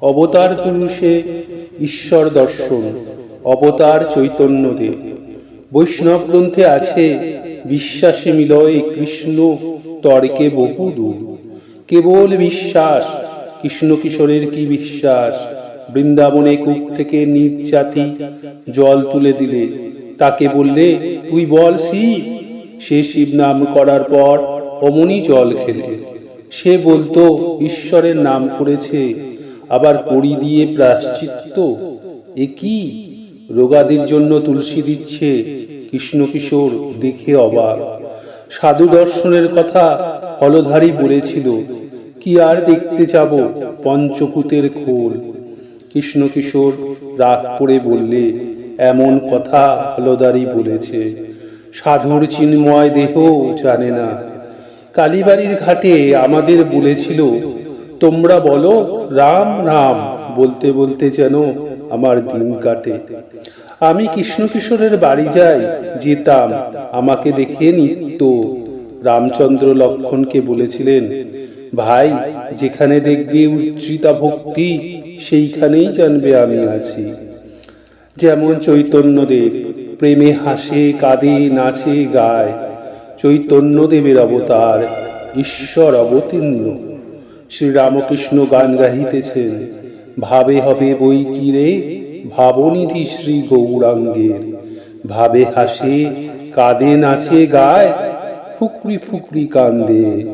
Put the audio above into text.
অবতার পুরুষে ঈশ্বর দর্শন, অবতার চৈতন্যদেব। বৈষ্ণব গ্রন্থে আছে, বিশ্বাসে মিলয় কৃষ্ণ তর্কে বহুদূর। কেবল বিশ্বাস, কৃষ্ণ কিশোরের কি বিশ্বাস! বৃন্দাবনে কূপ থেকে নিজ জাতি জল তুলে দিলে, তাকে বললে তুই বল শিব। সে শিব নাম করার পর অমনি জল খেলে। সে বলতো ঈশ্বরের নাম করেছে, আবার কড়ি দিয়ে প্রায়শ্চিত্ত। এ কি! রোগাদির জন্য তুলসী দিচ্ছে। কৃষ্ণ কিশোর দেখে অবাক। সাধু দর্শনের কথা হলধারী বলেছিল, কি আর দেখতে যাব পঞ্চভূতের খোল। কৃষ্ণ কিশোর রাগ করে বললে, এমন কথা হলধারী বলেছে, সাধুর চিন্ময় দেহ জানে না। কালীবাড়ির ঘাটে আমাদের বলেছিল, তোমরা বলো রাম রাম, বলতে বলতে যেন আমার দিন কাটে। আমি কৃষ্ণ কিশোরের বাড়ি যাই, যেতাম, আমাকে দেখে নিত্য। রামচন্দ্র লক্ষ্মণকে বলেছিলেন, ভাই, যেখানে দেখবে উজ্জীতা ভক্তি, সেইখানেই জানবে আমি আছি। যেমন চৈতন্যদেব প্রেমে হাসে, কাঁদে, নাচে, গায়। চৈতন্যদেবের অবতার, ঈশ্বর অবতীর্ণ। শ্রীরামকৃষ্ণ গান গাহিতেছেন, ভাবে হবে বই কি রে ভাবনিধি শ্রী গৌরাঙ্গের। ভাবে হাসে, কাঁদে, নাচে, গায়, ফুকরি ফুকরি কান্দে,